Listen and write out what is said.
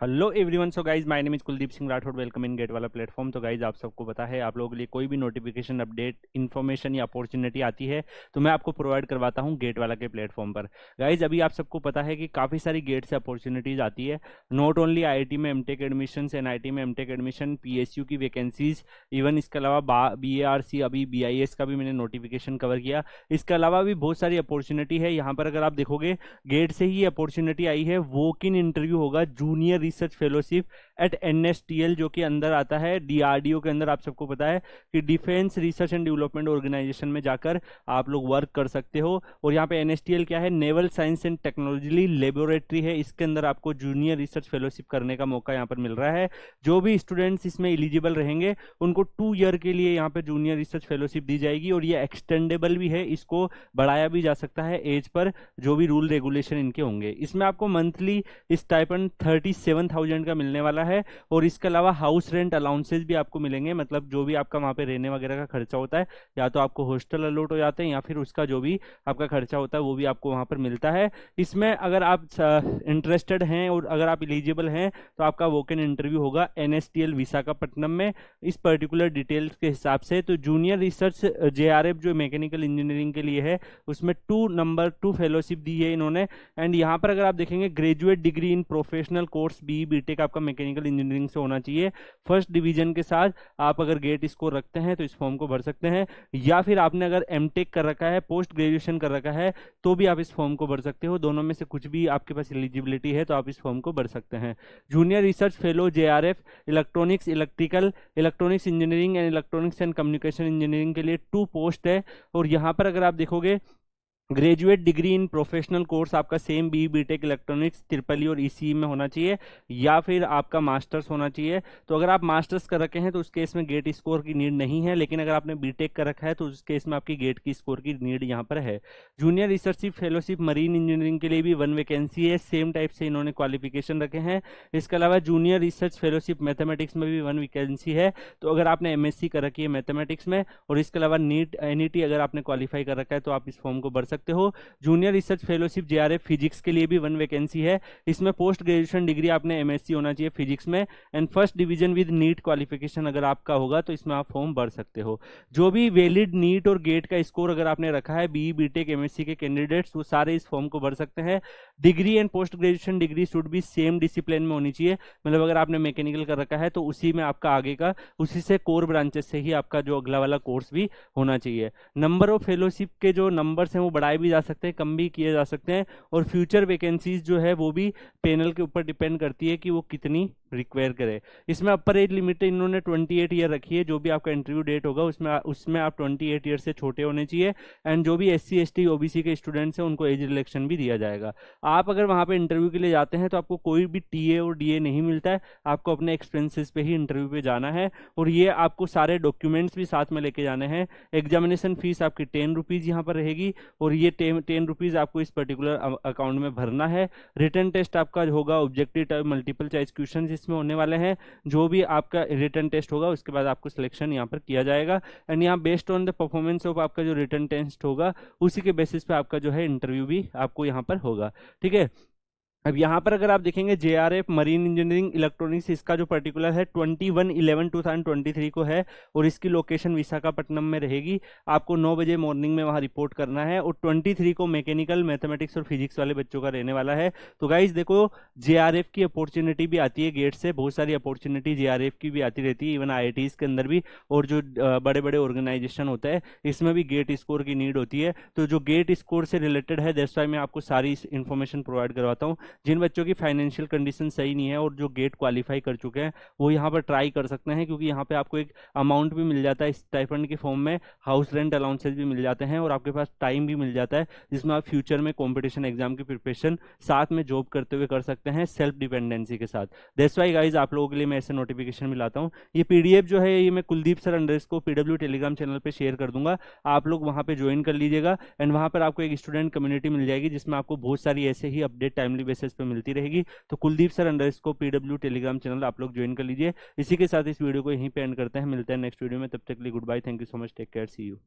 Hello everyone. So guys my name is Kuldeep Singh Rathore. Welcome in gate वाला platform. तो guys आप सबको पता है, आप लोगों के लिए कोई भी नोटिफिकेशन, अपडेट, इन्फॉर्मेशन या अपॉर्चुनिटी आती है तो मैं आपको प्रोवाइड करवाता हूँ गेट वाला के प्लेटफॉर्म पर। गाइज अभी आप सबको पता है कि काफ़ी सारी गेट से अपॉर्चुनिटीज आती है। नॉट ओनली आईआईटी में एमटेक एडमिशन, एनआईटी में एमटेक एडमिशन, पीएसयू की वैकेंसीज, इवन इसके अलावा बीएआरसी, अभी बीआईएस का भी मैंने नोटिफिकेशन कवर किया। इसके अलावा भी बहुत सारी अपॉर्चुनिटी है यहाँ पर। अगर आप देखोगे गेट से ही अपॉर्चुनिटी आई है, वॉक इन इंटरव्यू होगा जूनियर रिसर्च फेलोशिप एट एनएसटीएल, जो कि अंदर आता है डीआरडीओ के अंदर। आप सबको पता है कि defence research and development organisation में जाकर आप लोग वर्क कर सकते हो। और यहाँ पे एनएसटीएल क्या है, naval science and technology laboratory है। इसके अंदर आपको जूनियर रिसर्च फेलोशिप करने का मौका यहाँ पर मिल रहा है। जो भी स्टूडेंट्स इसमें एलिजिबल रहेंगे उनको 2 ईयर के लिए यहाँ पे जूनियर रिसर्च फेलोशिप दी जाएगी, और ये एक्सटेंडेबल भी है, इसको बढ़ाया भी जा सकता है एज पर, जो भी रूल रेगुलेशन इनके होंगे। इसमें आपको मंथली स्टाइपेंड 37,000 का मिलने वाला है। और इसके अलावा हाउस रेंट अलाउंसेस भी आपको मिलेंगे, मतलब जो भी आपका वहाँ पे रहने वगैरह का खर्चा होता है, या तो आपको हॉस्टल अलॉट हो जाते हैं या फिर उसका जो भी आपका खर्चा होता है वो भी आपको वहाँ पर मिलता है। इसमें अगर आप इंटरेस्टेड हैं और अगर आप एलिजिबल हैं तो आपका वॉक इन इंटरव्यू होगा एनएसटीएल विशाखापट्टनम में। इस पर्टिकुलर डिटेल्स के हिसाब से तो जूनियर रिसर्च जेआरएफ जो मैकेनिकल इंजीनियरिंग के लिए है, उसमें 2 फेलोशिप दी है इन्होंने। एंड यहाँ पर अगर आप देखेंगे graduate degree in professional course B BTech आपका मैकेनिकल इंजीनियरिंग से होना चाहिए। फर्स्ट डिवीजन के साथ आप अगर गेट स्कोर रखते हैं तो इस फॉर्म को भर सकते हैं, या फिर आपने अगर एमटेक कर रखा है, पोस्ट ग्रेजुएशन कर रखा है, तो भी आप इस फॉर्म को भर सकते हो। दोनों में से कुछ भी आपके पास एलिजिबिलिटी है तो आप इस फॉर्म को भर सकते हैं। Junior research fellow JRF electronics, electronics engineering and electronics and communication engineering के लिए 2 पोस्ट है। और यहाँ पर अगर आप देखोगे graduate degree in professional course आपका same B BTech electronics triple E और ईसीई में होना चाहिए, या फिर आपका मास्टर्स होना चाहिए। तो अगर आप मास्टर्स कर रखे हैं तो उस केस में गेट स्कोर की नीड नहीं है, लेकिन अगर आपने बीटेक कर रखा है तो उस केस में आपकी गेट की स्कोर की नीड यहाँ पर है। Junior research fellowship marine engineering के लिए भी 1 वैकेंसी है, सेम टाइप से इन्होंने क्वालिफिकेशन रखे हैं। इसके अलावा जूनियर रिसर्च फेलोशिप मैथमेटिक्स में भी 1 वैकेंसी है। तो अगर आपने एमएससी कर रखी है मैथमेटिक्स में, और इसके अलावा नीट एनईटी अगर आपने क्वालिफाई कर रखा है, तो आप इस फॉर्म को भर सकते हो। Junior research fellowship JRF physics के लिए भी 1 वैकेंसी है। इसमें पोस्ट ग्रेजुएशन डिग्री आपने एमएससी होना चाहिए फिजिक्स में, and first division with NET qualification अगर आपका होगा तो इसमें आप फॉर्म भर सकते हो। जो भी वैलिड नीट और गेट का स्कोर अगर आपने रखा है, बी बीटेक एमएससी के कैंडिडेट्स, वो सारे इस फॉर्म को भर सकते हैं। Degree and post graduation degree should भी सेम डिसिप्लिन में होनी चाहिए, मतलब अगर आपने मैकेनिकल कर रखा है तो उसी में आपका आगे का, उसी से कोर ब्रांचेस से ही आपका जो अगला वाला कोर्स भी होना चाहिए। नंबर ऑफ फेलोशिप के जो नंबर्स हैं वो बढ़ाए भी जा सकते हैं, कम भी किए जा सकते हैं। और फ्यूचर वैकेंसीज जो है वो भी पैनल के ऊपर डिपेंड करती है कि वो कितनी रिक्वायर करे। इसमें अपर एज लिमिट इन्होंने 28 ईयर रखी है। जो भी आपका इंटरव्यू डेट होगा उसमें आप 28 ईयर से छोटे होने चाहिए। एंड जो भी एससी एसटी ओबीसी के स्टूडेंट्स हैं उनको एज रिलैक्सेशन भी दिया जाएगा। आप अगर वहां पे इंटरव्यू के लिए जाते हैं तो आपको कोई भी टीए और डीए नहीं मिलता है, आपको अपने एक्सपेंसेस पे ही इंटरव्यू पे जाना है। और ये आपको सारे डॉक्यूमेंट्स भी साथ में लेके जाने हैं। एग्जामिनेशन फीस आपकी 10 रुपीज़ यहाँ पर रहेगी, और ये 10 रुपीज़ आपको इस पर्टिकुलर अकाउंट में भरना है। रिटर्न टेस्ट आपका होगा, objective type multiple choice question इसमें होने वाले हैं। जो भी आपका रिटर्न टेस्ट होगा उसके बाद आपको सिलेक्शन यहाँ पर किया जाएगा। एंड यहाँ based on the performance of आपका जो रिटर्न टेस्ट होगा, उसी के बेसिस पे आपका जो है इंटरव्यू भी आपको यहाँ पर होगा। ठीक है। अब यहाँ पर अगर आप देखेंगे जेआरएफ मरीन इंजीनियरिंग इलेक्ट्रॉनिक्स, इसका जो पर्टिकुलर है 21/11/2023 को है, और इसकी लोकेशन विशाखापट्टनम में रहेगी। आपको 9 बजे मॉर्निंग में वहाँ रिपोर्ट करना है। और 23 को मैकेनिकल, मैथमेटिक्स और फिजिक्स वाले बच्चों का रहने वाला है। तो गाइज देखो, जेआरएफ की अपॉर्चुनिटी भी आती है गेट से, बहुत सारी अपॉर्चुनिटी जेआरएफ की भी आती रहती है, इवन आईआईटीज के अंदर भी। और जो बड़े बड़े ऑर्गेनाइजेशन होता है इसमें भी गेट स्कोर की नीड होती है। तो जो गेट स्कोर से रिलेटेड है, दैट्स व्हाई मैं आपको सारी इन्फॉर्मेशन प्रोवाइड करवाता हूँ। जिन बच्चों की फाइनेंशियल कंडीशन सही नहीं है और जो गेट क्वालिफाई कर चुके हैं, वो यहाँ पर ट्राई कर सकते हैं, क्योंकि यहाँ पे आपको एक अमाउंट भी मिल जाता है स्टाइपेंड के फॉर्म में, हाउस रेंट अलाउंसेस भी मिल जाते हैं, और आपके पास टाइम भी मिल जाता है जिसमें आप फ्यूचर में कॉम्पिटिशन एग्जाम की प्रिपरेशन साथ में जॉब करते हुए कर सकते हैं, सेल्फ डिपेंडेंसी के साथ। दैट्स वाई गाइज आप लोगों के लिए मैं ऐसे नोटिफिकेशन भी लाता हूँ। ये पीडीएफ जो है ये मैं Kuldeep sir underscore PW Telegram channel पर शेयर कर दूंगा, आप लोग वहाँ पे ज्वाइन कर लीजिएगा। एंड वहाँ पर आपको एक स्टूडेंट कम्युनिटी मिल जाएगी जिसमें आपको बहुत सारी ऐसे ही अपडेट टाइमली बेसिस पे मिलती रहेगी। तो Kuldeep sir underscore PW Telegram channel आप लोग ज्वाइन कर लीजिए। इसी के साथ इस वीडियो को यहीं पे एंड करते हैं, मिलते हैं नेक्स्ट वीडियो में। तब तक के लिए good bye, thank you so much, take care, see you.